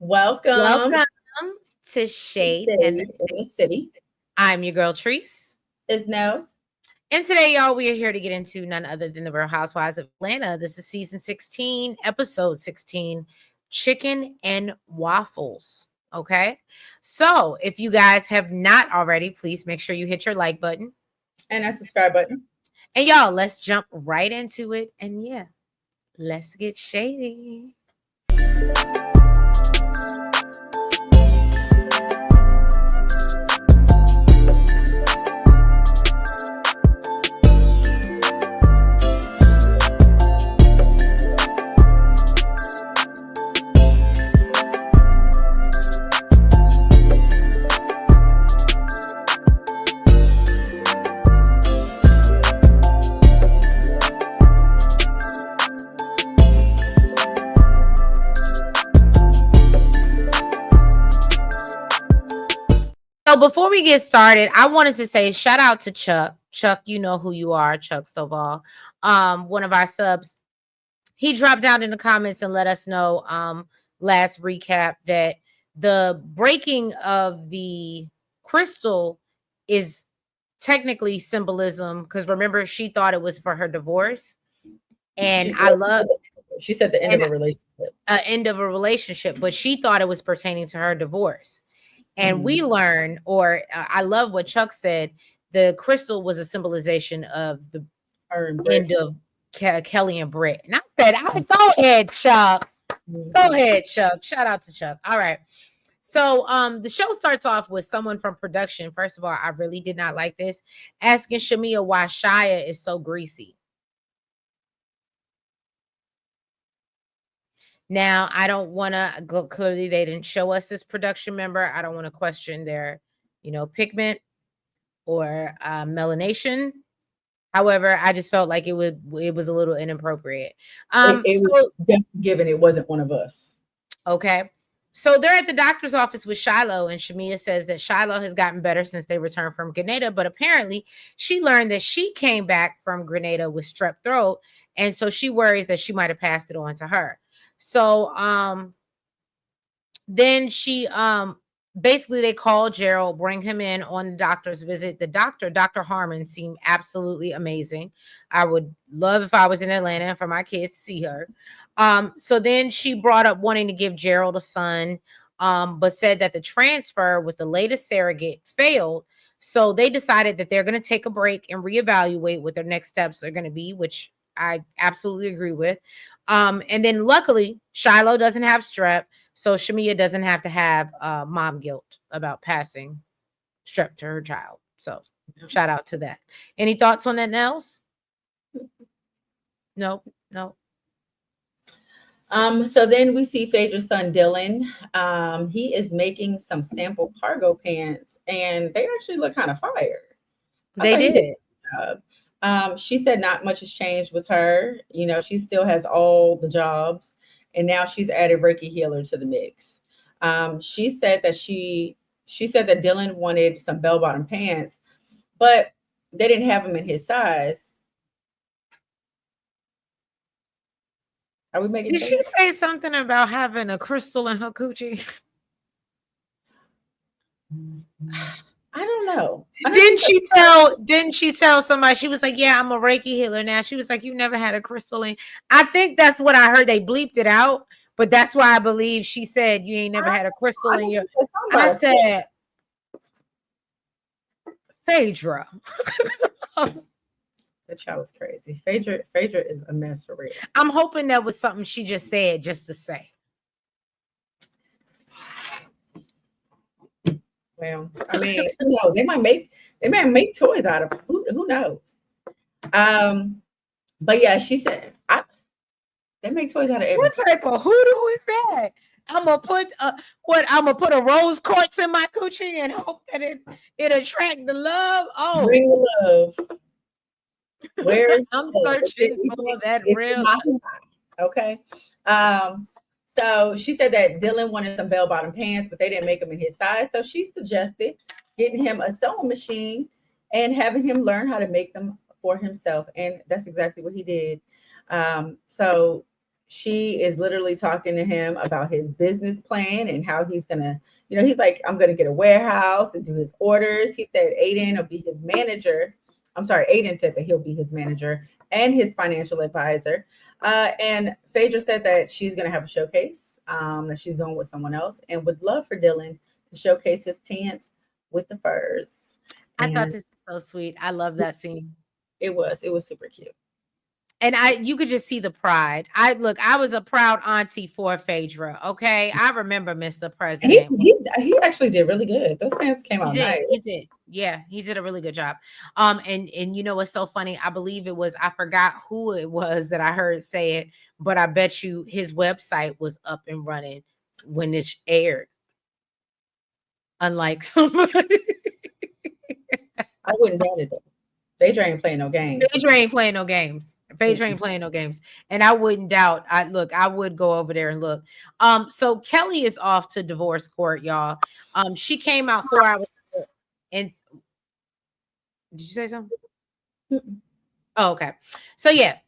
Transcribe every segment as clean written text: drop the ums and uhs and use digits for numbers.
Welcome Welcome to to Shade and the Shade in the City. I'm your girl Treese. It's Nels. And today, y'all, we are here to get into none other than the Real Housewives of Atlanta. This is season 16, episode 16, Chicken and Waffles. Okay. So if you guys have not already, please make sure you hit your like button. And that subscribe button. And y'all, let's jump right into it. And yeah, let's get shady. So before we get started, I wanted to say shout out to Chuck. Chuck, you know who you are, Chuck Stovall. One of our subs. He dropped down in the comments and let us know last recap that the breaking of the crystal is technically symbolism because remember she thought it was for her divorce. And She, I love she said the end of and a relationship. end of a relationship, but she thought it was pertaining to her divorce. And we Mhm. learn, or I love what Chuck said, the crystal was a symbolization of the Her and Britt. end of Kelly and Britt. And I said, go ahead, Chuck. Go Mhm. ahead, Chuck. Shout out to Chuck. All right. So the show starts off with someone from production. First of all, I really did not like this. Asking Shamia why Shia is so greasy. Now, I don't want to go clearly they didn't show us this production member. I don't want to question their, pigment or melanation. However, I just felt like it was a little inappropriate. It was So definitely given it wasn't one of us. okay. So they're at the doctor's office with Shiloh, and Shamia says that Shiloh has gotten better since they returned from Grenada, but apparently she learned that she came back from Grenada with strep throat, and so she worries that she might have passed it on to her. So then she basically they call Gerald, bring him in on the doctor's visit. The doctor, Dr. Harmon, seemed absolutely amazing. I would love if I was in Atlanta for my kids to see her. So then she brought up wanting to give Gerald a son, but said that the transfer with the latest surrogate failed. So they decided that they're going to take a break and reevaluate what their next steps are going to be, which I absolutely agree with. And then luckily, Shiloh doesn't have strep. So Shamia doesn't have to have mom guilt about passing strep to her child. So shout out to that. Any thoughts on that, Nels? No, no. So then we see Phaedra's son Dylan. He is making some sample cargo pants, and they actually look kind of fire. I They thought he did a did. good job. She said not much has changed with her. She still has all the jobs, and now she's added Reiki healer to the mix. She said that she said that Dylan wanted some bell bottom pants, but they didn't have them in his size. Are we making Did sense? she say something about having a crystal in her coochie? I don't know. I know she Didn't said she tell didn't she tell somebody she was like, "Yeah, I'm a Reiki healer now." She was like, "You never had a crystal in." I think that's what I heard. They bleeped it out, but that's why I believe she said you ain't never had a crystal I in know your she said something I about a tip. said, Phaedra. That child was crazy. Phaedra is a mess for real. I'm hoping that was something she just said just to say. Well, I mean, who knows? They might make toys out of it. Who knows? Um, but yeah, she said they make toys out of What everything. type of hoodoo is that? I'm gonna put I'm gonna put a rose quartz in my coochie and hope that it attract the love. Oh, Bring the love. Where is I'm the love? searching for that It's in real. my hoo-ha. Okay. Um, so she said that Dylan wanted some bell bottom pants, but they didn't make them in his size. So she suggested getting him a sewing machine and having him learn how to make them for himself. And that's exactly what he did. So she is literally talking to him about his business plan and how he's gonna, he's like, I'm gonna get a warehouse and do his orders. He said Aiden will be his manager. I'm sorry, Aiden said that he'll be his manager and his financial advisor. And Phaedra said that she's gonna have a showcase that she's doing with someone else and would love for Dylan to showcase his pants with the furs. I thought And this was so sweet. I love that scene. it was super cute. And you could just see the pride. I was a proud auntie for Phaedra. Okay. I remember Mr. He President. he he actually did really good. Those pants came He out did. nice. He did. Yeah, he did a really good job. And you know what's so funny? I believe it was, I forgot who it was that I heard say it, but I bet you his website was up and running when this aired. Unlike somebody. I wouldn't doubt it though. Phaedra ain't playing no games. Phaedra ain't playing no games. Phaedra Mm-mm. ain't playing no games. And I wouldn't doubt. I would go over there and look. So Kelly is off to divorce court, y'all. She came out 4 hours and did you say something? Mm-mm. Oh, okay. So yeah,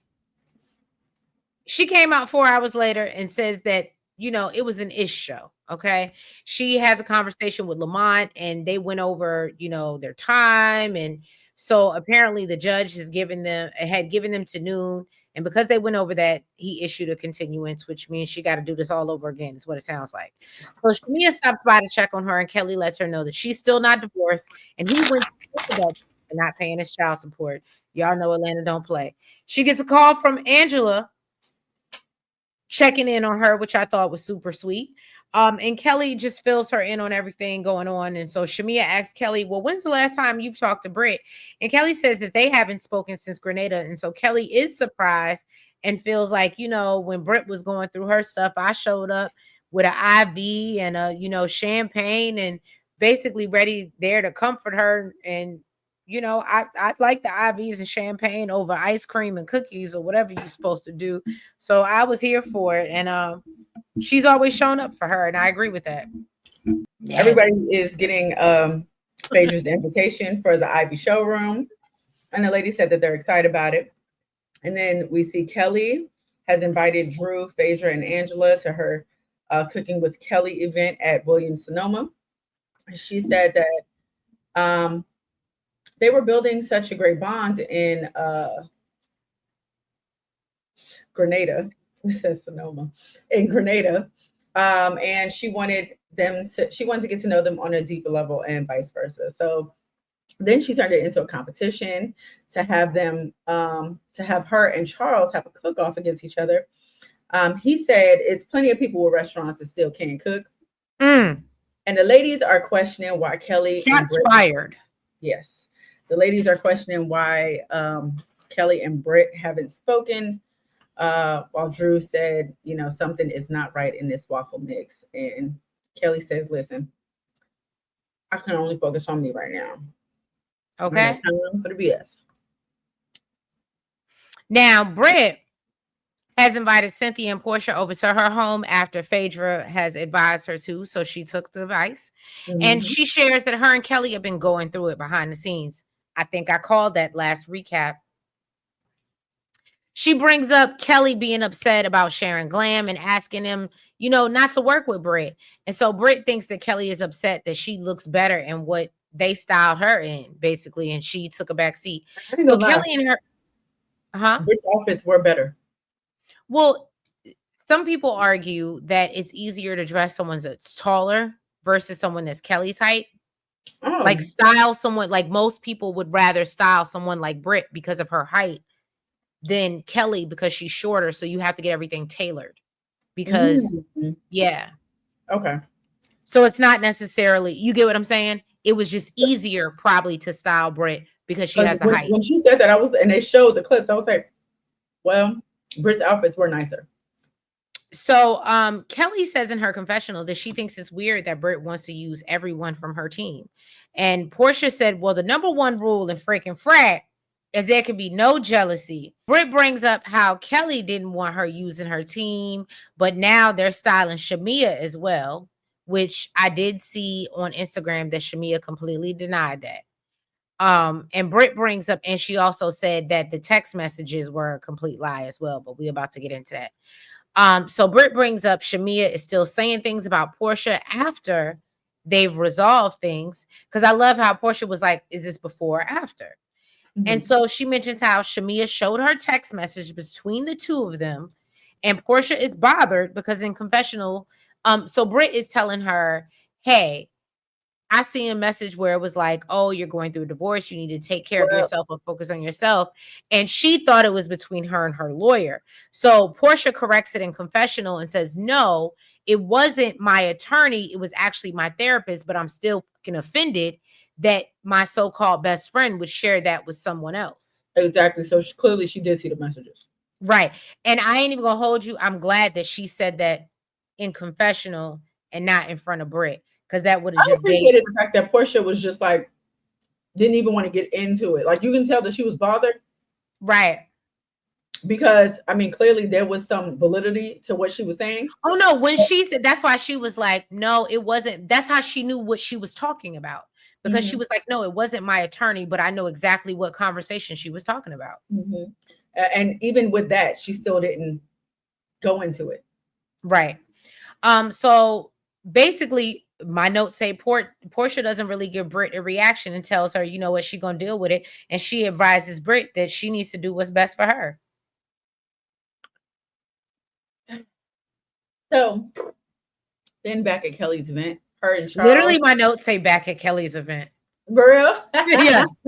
she came out 4 hours later and says that, it was an ish show. Okay. She has a conversation with Lamont and they went over, their time. And so apparently the judge had given them to noon. And because they went over that, he issued a continuance, which means she got to do this all over again, is what it sounds like. So Shamia stops by to check on her, and Kelly lets her know that she's still not divorced. And he went to for not paying his child support. Y'all know Atlanta don't play. She gets a call from Angela checking in on her, which I thought was super sweet. And Kelly just fills her in on everything going on. And so Shamia asks Kelly, well, when's the last time you've talked to Britt? And Kelly says that they haven't spoken since Grenada. And so Kelly is surprised and feels like, when Britt was going through her stuff, I showed up with an IV and champagne and basically ready there to comfort her. And I like the IVs and champagne over ice cream and cookies or whatever you're supposed to do. So I was here for it. And she's always shown up for her. And I agree with that. Yeah. Everybody is getting Phaedra's invitation for the Ivy showroom, and the lady said that they're excited about it. And then we see Kelly has invited Drew, Phaedra, and Angela to her Cooking with Kelly event at Williams Sonoma. She said that they were building such a great bond in Grenada. It says Sonoma in Grenada, and she wanted to get to know them on a deeper level, and vice versa. So then she turned it into a competition to have them to have her and Charles have a cook off against each other. He said it's plenty of people with restaurants that still can't cook, Mm. and the ladies are questioning why Kelly and Shots Britt. fired. Yes, the ladies are questioning why Kelly and Britt haven't spoken. While Drew said, something is not right in this waffle mix, and Kelly says, "Listen, I can only focus on me right now. I ain't got Okay. time for the BS." Now, Britt has invited Cynthia and Portia over to her home after Phaedra has advised her to. So she took the advice. And Mhm. she shares that her and Kelly have been going through it behind the scenes. I think I called that last recap. She brings up Kelly being upset about Sharon Glam and asking him, not to work with Britt. And so Britt thinks that Kelly is upset that she looks better in what they styled her in, basically, and she took a back seat. I ain't So gonna lie. Kelly and her, huh? Which outfits were better? Well, some people argue that it's easier to dress someone that's taller versus someone that's Kelly's height. Like Oh, style someone, like most people would rather style someone like Britt because of her height than Kelly because she's shorter. So you have to get everything tailored because, mm, yeah. okay. So it's not necessarily, you get what I'm saying? It was just easier probably to style Britt because she Because has the height. when she said that, and they showed the clips, I was like, well, Brit's outfits were nicer. So Kelly says in her confessional that she thinks it's weird that Britt wants to use everyone from her team. And Portia said, well, the number one rule in freaking frat is there can be no jealousy. Britt brings up how Kelly didn't want her using her team, but now they're styling Shamia as well, which I did see on Instagram that Shamia completely denied that. And Britt brings up, and she also said that the text messages were a complete lie as well, but we're about to get into that. So Britt brings up Shamia is still saying things about Portia after they've resolved things. Because I love how Portia was like, is this before or after? And Mhm. so she mentions how Shamia showed her text message between the two of them, and Portia is bothered because in confessional, so Britt is telling her, hey, I see a message where it was like, oh, you're going through a divorce. You need to take care of Well, yourself or focus on yourself. And she thought it was between her and her lawyer. So Portia corrects it in confessional and says, no, it wasn't my attorney. It was actually my therapist, but I'm still fucking offended that my so-called best friend would share that with someone else. exactly. So clearly she did see the messages. Right. And I ain't even gonna hold you. I'm glad that she said that in confessional and not in front of Britt, because that would have I just gave appreciated the fact that Portia was just like didn't even want to get into it. Like you can tell that she was bothered right. because I mean clearly there was some validity to what she was saying. Oh no, when she said that's why she was like, no, it wasn't. That's how she knew what she was talking about. Because she Mhm, was like, no, it wasn't my attorney, but I know exactly what conversation she was talking about. mhm. And even with that, she still didn't go into it. Right. So basically, my notes say Portia doesn't really give Britt a reaction and tells her, you know what, she gonna deal with it. And she advises Britt that she needs to do what's best for her. So then back at Kelly's event, her and Literally, Charles, my notes say back at Kelly's event. bro. Yes.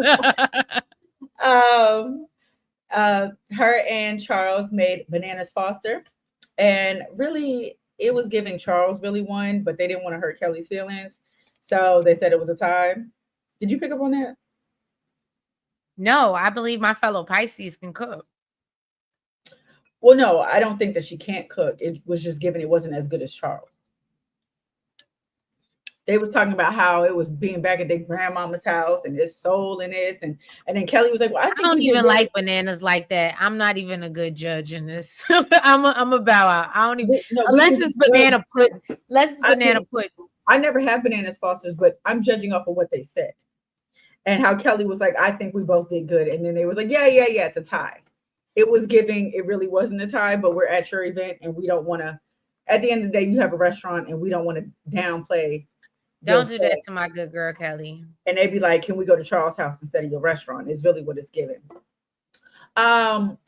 um, her and Charles made Bananas Foster, and really, it was giving Charles really won, but they didn't want to hurt Kelly's feelings, so they said it was a tie. Did you pick up on that? No, I believe my fellow Pisces can cook. Well, no, I don't think that she can't cook. It was just given it wasn't as good as Charles. They was talking about how it was being back at their grandmama's house and this soul in this, and then Kelly was like, "Well, I I think don't we did even really like bananas like that. I'm not even a good judge in this. I'm a bow out. I don't even no, we unless can it's just judge." banana pudding. Unless it's I banana mean, pudding. I never had bananas Fosters, but I'm judging off of what they said and how Kelly was like, "I think we both did good," and then they was like, "Yeah, yeah, yeah, it's a tie." It was giving. It really wasn't a tie, but we're at your event and we don't want to. At the end of the day, you have a restaurant and we don't want to downplay your Don't do that set. to my good girl Kelly. And they'd be like, "Can we go to Charles' house instead of your restaurant?" Is really what it's giving.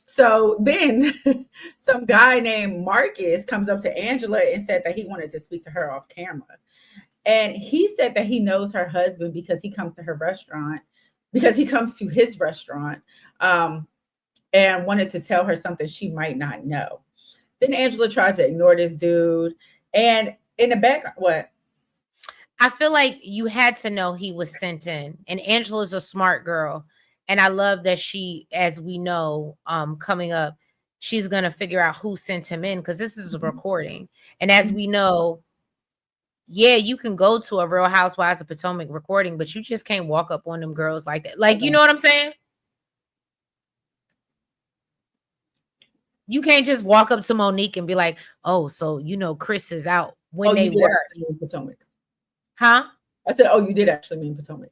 So then some guy named Marcus comes up to Angela and said that he wanted to speak to her off camera. And he said that he knows her husband because he comes to her restaurant, because he comes to his restaurant, um, and wanted to tell her something she might not know. Then Angela tried to ignore this dude. And in the background, what? I feel like you had to know he was sent in. And Angela's a smart girl. And I love that she, as we know, coming up, she's gonna figure out who sent him in because this is a recording. And as we know, yeah, you can go to a Real Housewives of Potomac recording, but you just can't walk up on them girls like that. Like, you know what I'm saying? You can't just walk up to Monique and be like, "Oh, so you know Chris is out," Oh, when you they did were, actually mean Potomac. huh? I said, oh, you did actually mean Potomac.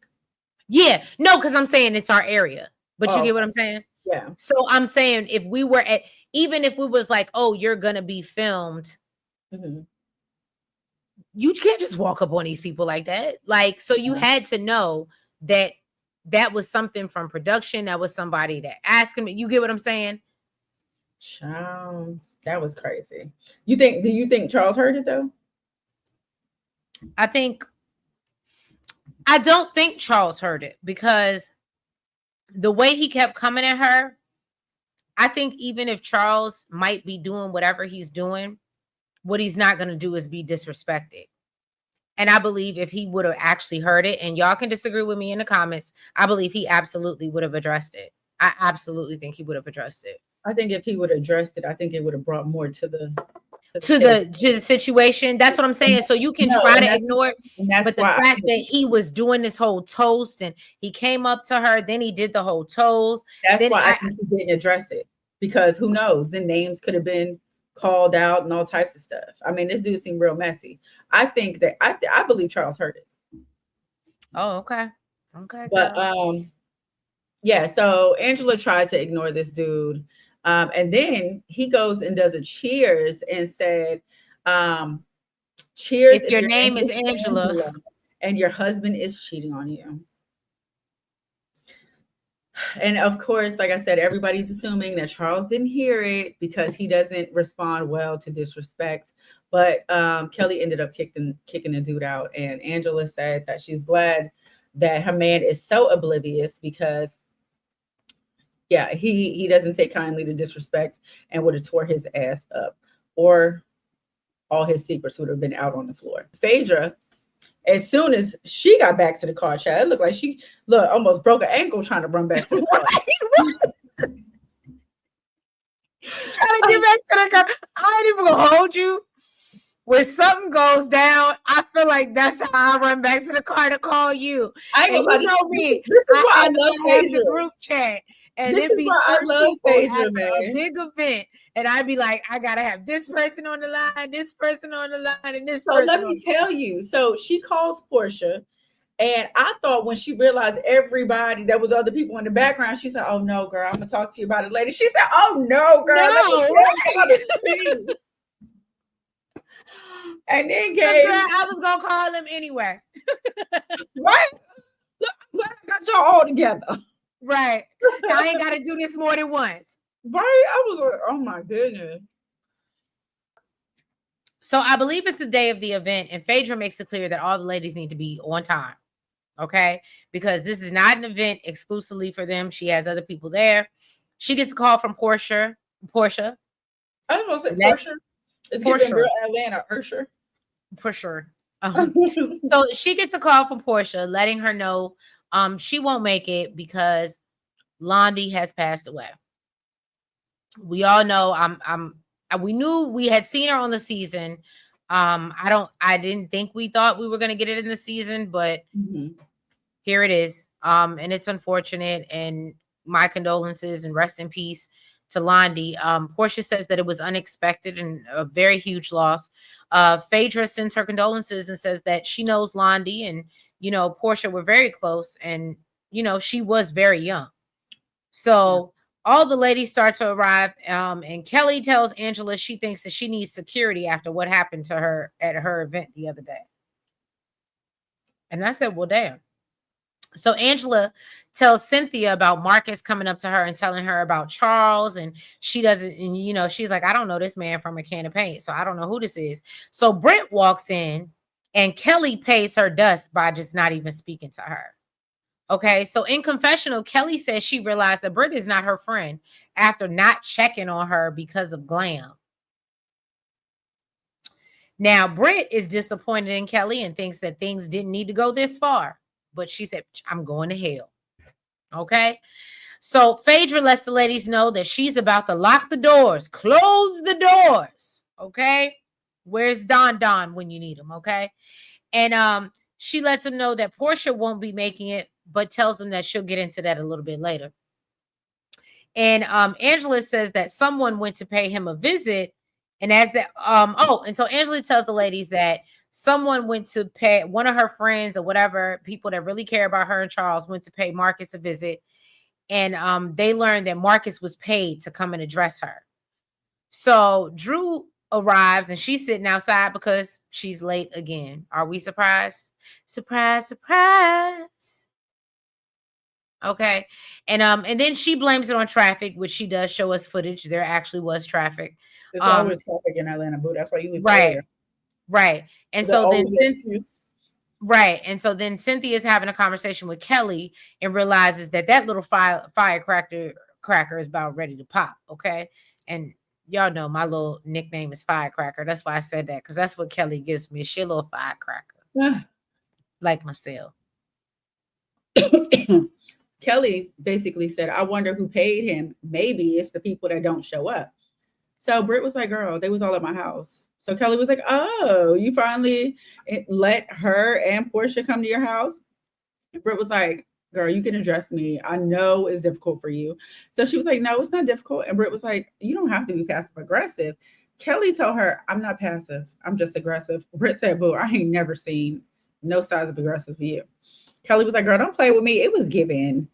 Yeah, no, because I'm saying it's our area, but you Oh, get what I'm saying. yeah. So I'm saying if we were at, even if we was like, "Oh, you're gonna be filmed," Mhm. you can't just walk up on these people like that. Like, so you Yeah. had to know that that was something from production. That was somebody that asked him. You get what I'm saying? Child, that was crazy. You think? Do you think Charles heard it though? I think I don't think Charles heard it because the way he kept coming at her, I think even if Charles might be doing whatever he's doing, what he's not going to do is be disrespected. And I believe if he would have actually heard it, and y'all can disagree with me in the comments, I believe he absolutely would have addressed it. I absolutely think he would have addressed it. I think if he would have addressed it, I think it would have brought more to the To table. the situation. That's what I'm And saying. So you can no, try to ignore it, and that's but the why I fact think that he was doing this whole toast and he came up to her, then he did the whole toast. that's Then why I think he didn't address it because who knows? The names could have been called out and all types of stuff. I mean, this dude seemed real messy. I think that I believe Charles heard it, oh, okay. Okay, but girl. yeah. So Angela tried to ignore this dude. And then he goes and does a cheers and said, um, cheers If if your your name name is is Angela, Angela and your husband is cheating on you. And of course, like I said, everybody's assuming that Charles didn't hear it because he doesn't respond well to disrespect. But Kelly ended up kicking the dude out, and Angela said that she's glad that her man is so oblivious because yeah, he doesn't take kindly to disrespect and would have tore his ass up, or all his secrets would have been out on the floor. Phaedra, as soon as she got back to the car, child, it looked like she almost broke her ankle trying to run back to the car. right? Trying to get back to the car. I ain't even gonna hold you. When something goes down, I feel like that's how I run back to the car to call you. I ain't And gonna lie. you This, know this, me, this is why I love I have the Phaedra. group chat, and This it is be why I certain love people Phaedra, after a man. big event, and I'd be like, I gotta have this person on the line, this person on the line, and this So let person on me the tell you. So she calls Portia, and I thought when she realized everybody, there was other people in the background, she said, "Oh no, girl, I'm gonna talk to you about it later." She said, "Oh no, line. girl, let me No, tell you how right? to speak." And then But girl, gave I was gonna call him anyway. right. Look, I'm glad I got y'all all together. Right. I ain't gotta do this more than once. Right? I was like, oh my goodness. So I believe it's the day of the event, and Phaedra makes it clear that all the ladies need to be on time. Okay, because this is not an event exclusively for them. She has other people there. She gets a call from Portia. I was gonna say Let Portia. It's giving Portia, real Atlanta Ursher. for sure. So she gets a call from Portia letting her know she won't make it because Londi has passed away. We all know we knew we had seen her on the season. I didn't think we thought we were gonna get it in the season, but Mhm. here it is. And it's unfortunate, and my condolences and rest in peace to Londi. Portia says that it was unexpected and a very huge loss. Phaedra sends her condolences and says that she knows Londi and Portia were very close, and she was very young. Yeah. So all the ladies start to arrive, and Kelly tells Angela she thinks that she needs security after what happened to her at her event the other day. And I said, well, damn. So Angela tells Cynthia about Marcus coming up to her and telling her about Charles, and she doesn't, and she's like, I don't know this man from a can of paint, so I don't know who this is. So Brent walks in, and Kelly pays her dust by just not even speaking to her. Okay, so in confessional, Kelly says she realized that Britt is not her friend after not checking on her because of glam. Now, Britt is disappointed in Kelly and thinks that things didn't need to go this far, but she said, I'm going to hell. Okay, so Phaedra lets the ladies know that she's about to lock the doors, close the doors. Okay, where's Don when you need him? Okay, and she lets them know that Portia won't be making it, but tells them that she'll get into that a little bit later. And Angela says that someone went to pay him a visit, and as that and so Angela tells the ladies that someone went to pay, one of her friends or whatever, people that really care about her and Charles went to pay Marcus a visit, and they learned that Marcus was paid to come and address her. So Drew arrives, and she's sitting outside because she's late again. Are we surprised? Surprise, surprise. Okay. And then she blames it on traffic, which she does show us footage. There actually was traffic. It's Um, always traffic in Atlanta, boo. That's why you leave right, earlier. right. And They so then always an excuse. right. And so then Cynthia's having a conversation with Kelly and realizes that that little firecracker is about ready to pop. Okay. And y'all know my little nickname is Firecracker. That's why I said that, because that's what Kelly gives me. She a little firecracker, like myself. Kelly basically said, I wonder who paid him. Maybe it's the people that don't show up. So Britt was like, girl, they was all at my house. So Kelly was like, oh, you finally let her and Portia come to your house? And Britt was like, girl, you can address me. I know it's difficult for you. So she was like, no, it's not difficult. And Britt was like, you don't have to be passive aggressive. Kelly told her, I'm not passive. I'm just aggressive. Britt said, boo, I ain't never seen no size of aggressive for you. Kelly was like, girl, don't play with me. It was given.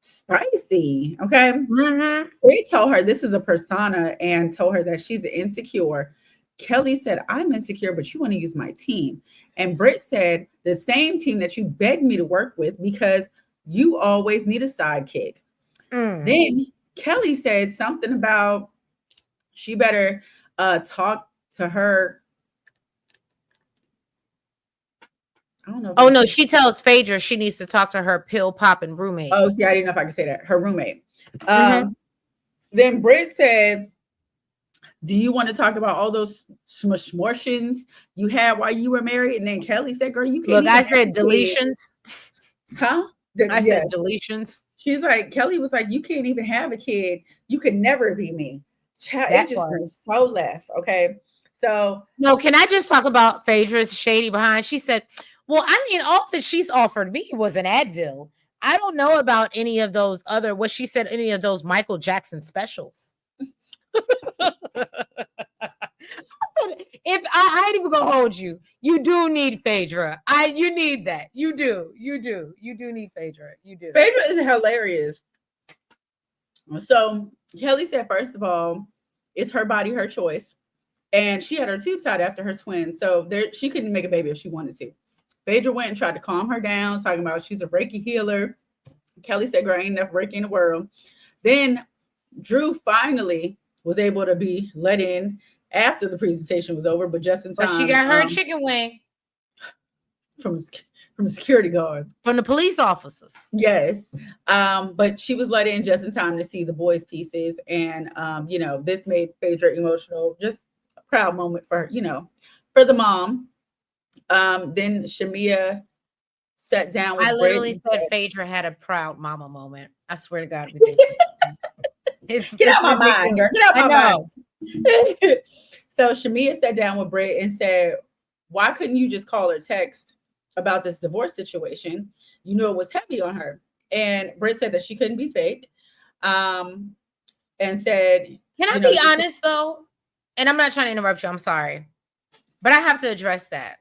Spicy. Okay. Mm-hmm. They told her this is a persona and told her that she's insecure. Kelly said, I'm insecure, but you want to use my team. And Britt said, the same team that you begged me to work with because you always need a sidekick. Mm. Then Kelly said something about she better talk to her. I don't know if Oh I no, can. she tells Phaedra she needs to talk to her pill popping roommate. Oh, see, I didn't know if I could say that. Her roommate. Mm-hmm. Then Britt said, do you want to talk about all those smortions you had while you were married? And then Kelly said, girl, you can't Look, even I have said a kid. deletions. Huh? I Yes. said deletions. She's like, Kelly was like, you can't even have a kid. You could never be me. Child, it That just part. went so left. Okay. So No, can I just talk about Phaedra's shady behind? She said, well, I mean, all that she's offered me was an Advil. I don't know about any of those other, what she said, any of those Michael Jackson specials. If I ain't even gonna hold you, you do need Phaedra. You need that. You do. You do need Phaedra. You do. Phaedra is hilarious. So Kelly said, first of all, it's her body, her choice. And she had her tubes out after her twins. So there she couldn't make a baby if she wanted to. Phaedra went and tried to calm her down, talking about she's a Reiki healer. Kelly said, girl, ain't enough Reiki in the world. Then Drew finally was able to be let in after the presentation was over, but just in But she time got her chicken wing from from a security guard. from the police officers. Yes, but she was let in just in time to see the boys' pieces, and this made Phaedra emotional. Just a proud moment for her, for the mom. Then Shamia sat down I with Britt literally and said said, Phaedra had a proud mama moment. I swear to God, we did. "Get It's out my mind, ridiculous. girl. Get out I my mind." know. So Shamia sat down with Britt and said, "Why couldn't you just call or text about this divorce situation? You know it was heavy on her." And Britt said that she couldn't be fake, um, and said, Can I be honest though? And I'm not trying to interrupt you. I'm sorry. But I have to address that.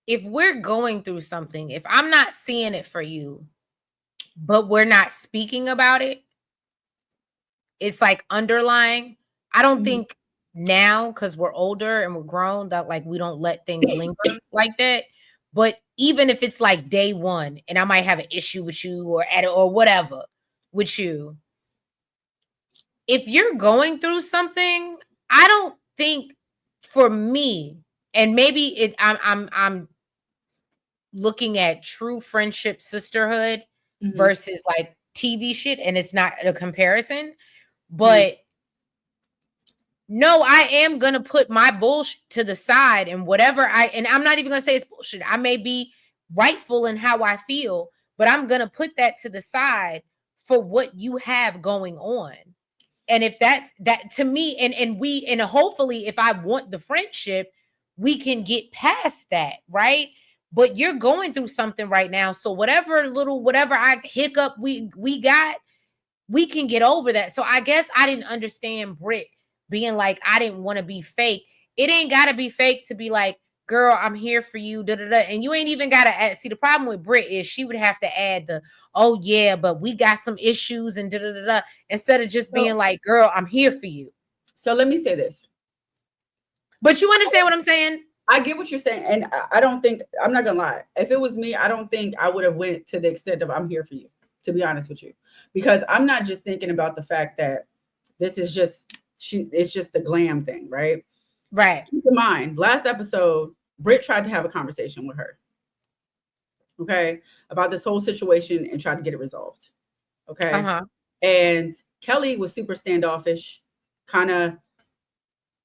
If we're going through something, if I'm not seeing it for you, but we're not speaking about it, it's like underlying. I don't Mhm. think now, because we're older and we're grown, that like we don't let things linger like that. But even if it's like day one and I might have an issue with you or whatever with you, if you're going through something, I don't think for me, and maybe I'm looking at true friendship, sisterhood Mhm. versus like TV shit, and it's not a comparison, Mhm. but no, I am gonna put my bullshit to the side and whatever and I'm not even gonna say it's bullshit. I may be rightful in how I feel, but I'm gonna put that to the side for what you have going on. And if that to me, and hopefully if I want the friendship, we can get past that, right? But you're going through something right now. So whatever I hiccup we got, we can get over that. So I guess I didn't understand Brit being like, I didn't want to be fake. It ain't gotta be fake to be like, girl, I'm here for you. Da, da, da. And you ain't even gotta add. See, the problem with Brit is she would have to add the, oh yeah, but we got some issues and da da da da, instead of just So, being like, girl, I'm here for you. so let me say this. But you understand what I'm saying? I get what you're saying, and I don't think I'm not gonna lie. If it was me, I don't think I would have went to the extent of "I'm here for you." To be honest with you, because I'm not just thinking about the fact that this is just it's just the glam thing, right? Right. Keep in mind, last episode, Britt tried to have a conversation with her, okay, about this whole situation and tried to get it resolved, okay. Uh-huh. And Kelly was super standoffish, kind of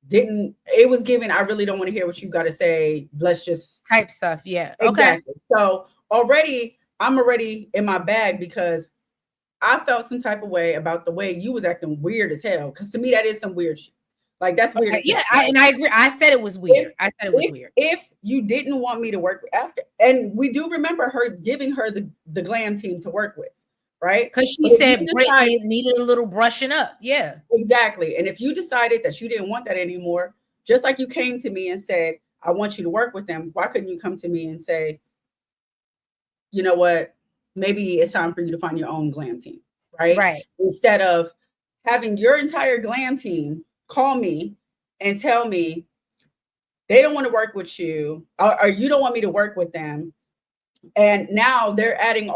didn't. It was given. I really don't want to hear what you got to say. Let's just Type stuff. Yeah. Okay. exactly. So I'm already in my bag because I felt some type of way about the way you was acting weird as hell. Because to me, that is some weird shit. Like that's weird Okay. as Yeah. hell. Like I agree. I said it was if weird. I said it was weird. if you didn't want me to work after, and we do remember her giving her the glam team to work with, right? Because she But if you said Brit decide needed a little brushing up. Yeah. exactly, and if you decided that you didn't want that anymore, just like you came to me and said, "I want you to work with them," why couldn't you come to me and say, "You know what? maybe it's time for you to find your own glam team, right? Right. Instead of having your entire glam team call me and tell me they don't want to work with you, or you don't want me to work with them. And now they're adding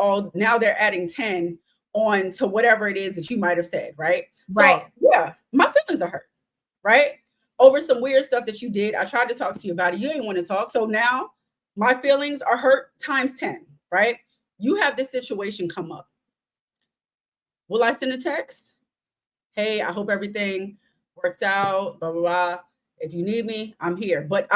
10 on to whatever it is that you might have said, right? So Right. yeah, my feelings are hurt, right? Over some weird stuff that you did. I tried to talk to you about it. You didn't want to talk. So now my feelings are hurt times 10, right? You have this situation come up. Will I send a text? Hey, I hope everything worked out, blah, blah, blah. If you need me, I'm here. But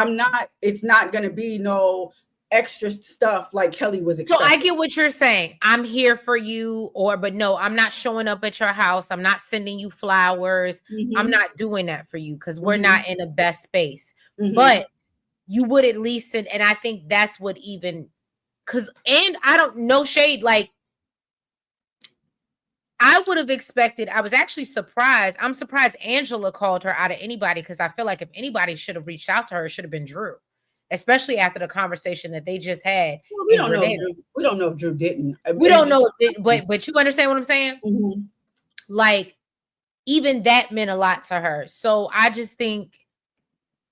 it's not going to be no extra stuff like Kelly was So I expecting. get what you're saying. I'm here for you, but no, I'm not showing up at your house. I'm not sending you flowers. I'm Mm-hmm. not doing that for you because we're Mm-hmm. not in the best space. Mm-hmm. But you would at least send, and I think that's what even and I don't know shade, like I would have expected, I was actually surprised. I'm surprised Angela called her out of anybody because I feel like if anybody should have reached out to her, it should have been Drew, especially after the conversation that they just had Well, in Grenada. We don't know if Drew didn't. We It don't just know, but you understand what I'm saying? Mhm. Like, even that meant a lot to her. So I just think,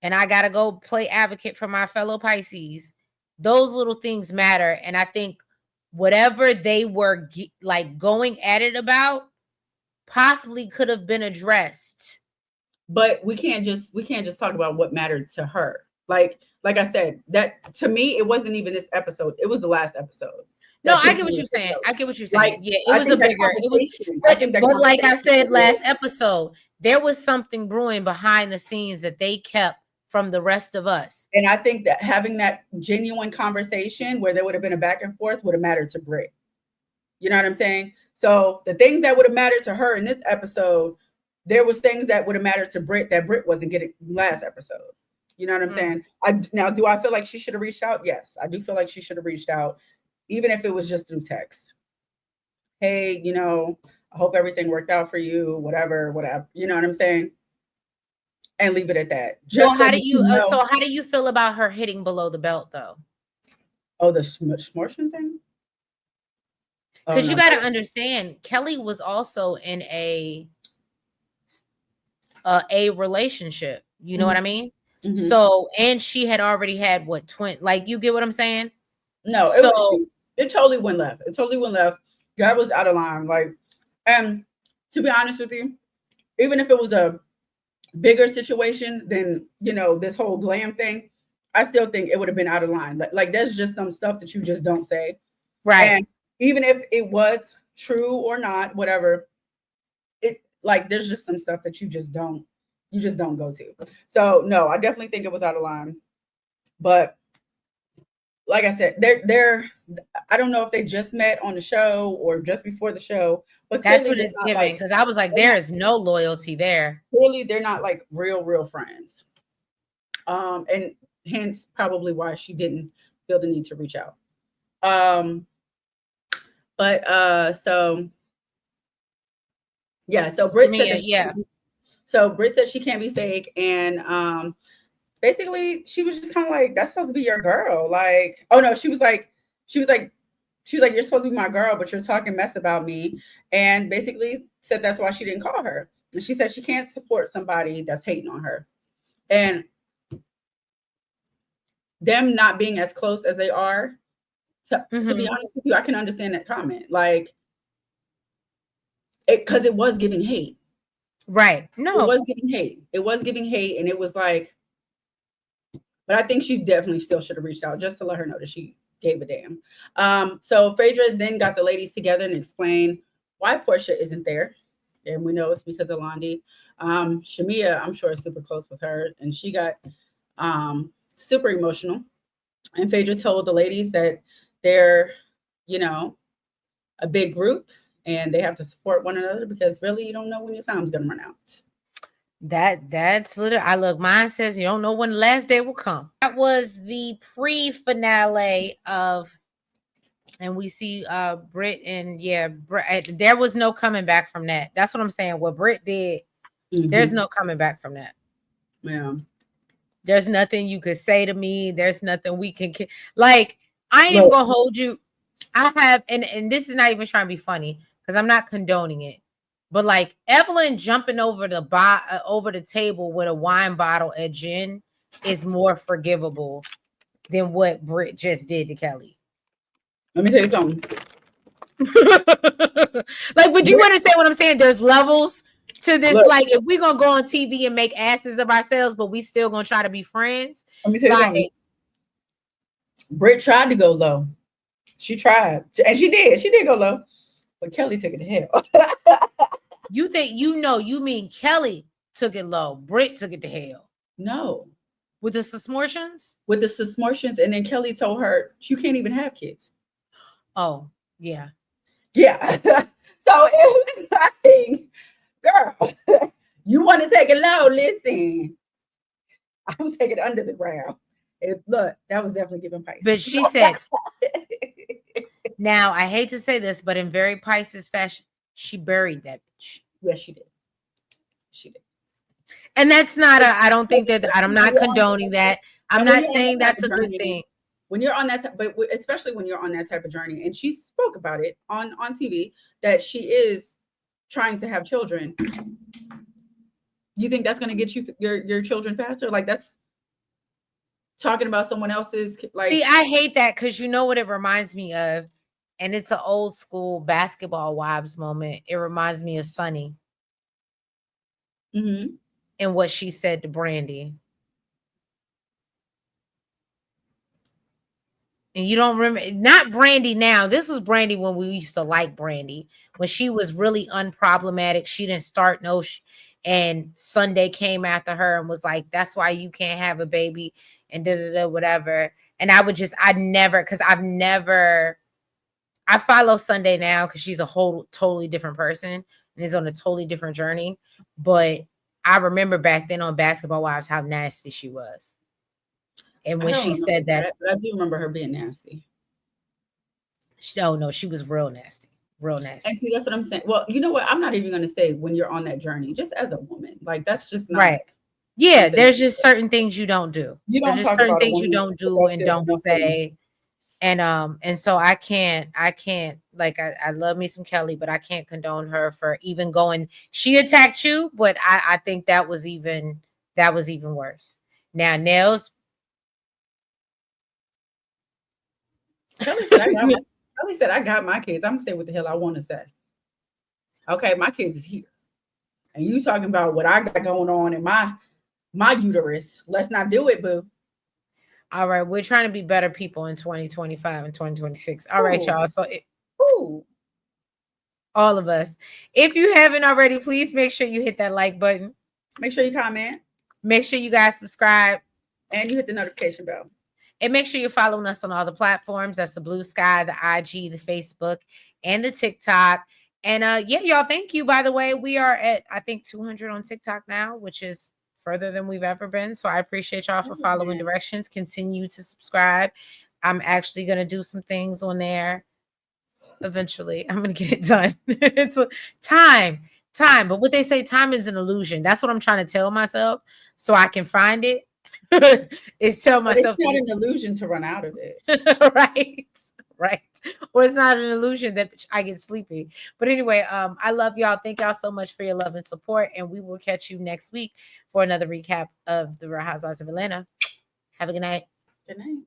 and I got to go play advocate for my fellow Pisces, those little things matter. And I think whatever they were like going at it about possibly could have been addressed. But we can't just talk about what mattered to her. Like I said, that to me it wasn't even this episode. It was the last episode No, that I pissed get what me you're saying. off. I get what you're Like saying. Yeah, it I was a think that bigger, it was, conversation. I think that but like I conversation said was last episode, there was something brewing behind the scenes that they kept from the rest of us. and I think that having that genuine conversation where there would have been a back and forth would have mattered to Britt. You know what I'm saying? So the things that would have mattered to her in this episode, there was things that would have mattered to Britt that Britt wasn't getting last episode. You know what I'm Mm. saying? Now do I feel like she should have reached out? Yes, I do feel like she should have reached out, even if it was just through text. Hey, I hope everything worked out for you, whatever, whatever. You know what I'm saying? And leave it at that. Well, Just so that you so know. how do you feel about her hitting below the belt though? Oh, the smortion thing? Oh Because you no. got to understand, Kelly was also in a relationship. You know what I Mm-hmm, mean? mm-hmm. So, and she had already had what, twin, like, you get what I'm saying? No, So, it totally went left. It totally went left. That was out of line. Like, and to be honest with you, even if it was a bigger situation than this whole glam thing, I still think it would have been out of line. Like there's just some stuff that you just don't say, right. and even if it was true or not, whatever, it like there's just some stuff that you just don't go to. So no, I definitely think it was out of line, but like I said, they're I don't know if they just met on the show or just before the show, but That's clearly what it's giving. Because I was like, there is no loyalty there. they're not like real friends. And hence probably why she didn't feel the need to reach out. Um, but so yeah, so Britt said Mia, that yeah. Britt said she can't be fake, and basically she was just kind of like, that's supposed to be your girl. Like, oh no, she was like, you're supposed to be my girl, but you're talking mess about me. And basically said that's why she didn't call her. And she said she can't support somebody that's hating on her. And them not being as close as they are, to be honest with you, I can understand that comment. Like, because it was giving hate. Right. It No. was giving hate. It was giving hate. And it was like, but I think she definitely still should have reached out just to let her know that she gave a damn. So Phaedra then got the ladies together and explained why Portia isn't there. And we know it's because of Londi. Shamia, I'm sure, is super close with her. And she got super emotional. And Phaedra told the ladies that they're, you know, a big group and they have to support one another because really you don't know when your time's going to run out. That's literally, I look, mine says you don't know when the last day will come. That was the pre-finale of, and we see Britt, and yeah, there was no coming back from that. That's what I'm saying. What Britt did, there's no coming back from that. Yeah. There's nothing you could say to me. There's nothing we can like. I ain't Look, even gonna hold you. I have, and this is not even trying to be funny because I'm not condoning it, but like Evelyn jumping over over the table with a wine bottle at gin is more forgivable than what Britt just did to Kelly. Let me tell you something. Like, would you Brit, understand what I'm saying? There's levels to this. look, Like, if we're gonna go on TV and make asses of ourselves, but we still gonna try to be friends, let me tell you like, something. Brit tried to go low. She tried, and she did. She did go low, but Kelly took it to hell. you think you mean Kelly took it low, Britt took it to hell No, with the susmortions? with the susmortions, and then Kelly told her you can't even have kids. Oh, yeah. Yeah. So it was like, girl, you want to take it low? Listen, I'm taking it under the ground. Look, that was definitely giving But Pisces. she said, now I hate to say this, but in very Pisces fashion, she buried that bitch. Yes, she did. She did. And that's not I don't think that I'm Especially when not you're on, condoning that. I'm and when not you're on saying that type that's of a good journey, thing. when you're on that, but especially when you're on that type of journey, and she spoke about it on TV that she is trying to have children. You think that's going to get you your children faster? Like that's talking about someone else's See, like. I hate that because you know what it reminds me of? And it's an old school basketball wives moment. It reminds me of Sunny Mm-hmm. and what she said to Brandy. And you don't remember, not Brandy now. This was Brandy when we used to like Brandy. When she was really unproblematic. She didn't start no and Sunday came after her and was like, that's why you can't have a baby and da da da whatever. And I never, because I follow Sunday now because she's a whole totally different person and is on a totally different journey. But I remember back then on Basketball Wives how nasty she was. And I when don't she remember said that, that, but I do remember her being nasty. oh no, she was real nasty. Real And nasty. see, that's what I'm saying. Well, you know what? I'm not even going to say when you're on that journey, just as a woman, like that's just not Right. Yeah, something there's just certain things you don't do. you There's don't just talk certain about a things you woman don't do and productive don't enough woman. say. And so I can't like I love me some Kelly, but I can't condone her for even going. She attacked you, but I think that was even worse. Now Nels, Kelly said, Kelly said, I got my kids. I'm gonna say what the hell I want to say. Okay, my kids is here. And you talking about what I got going on in my uterus. Let's not do it, boo. all right, we're trying to be better people in 2025 and 2026. All right, Ooh, y'all. So ooh. all of us. If you haven't already, please make sure you hit that like button. Make sure you comment Make sure you guys subscribe. and you hit the notification bell. And make sure you're following us on all the platforms. That's the Blue Sky, the IG, the Facebook, and the TikTok. And yeah, y'all, thank you. By the way, we are at I think 200 on TikTok now, which is further than we've ever been. So I appreciate y'all for Oh, following man. directions. Continue to subscribe. I'm actually gonna do some things on there eventually. I'm gonna get it done. It's time. But what they say, time is an illusion. That's what I'm trying to tell myself so I can find it. Is tell But it's myself not that an illusion to run out of it. right, right. Or it's not an illusion that I get sleepy. But anyway, I love y'all. Thank y'all so much for your love and support. And we will catch you next week for another recap of the Real Housewives of Atlanta. Have a good night. Good night.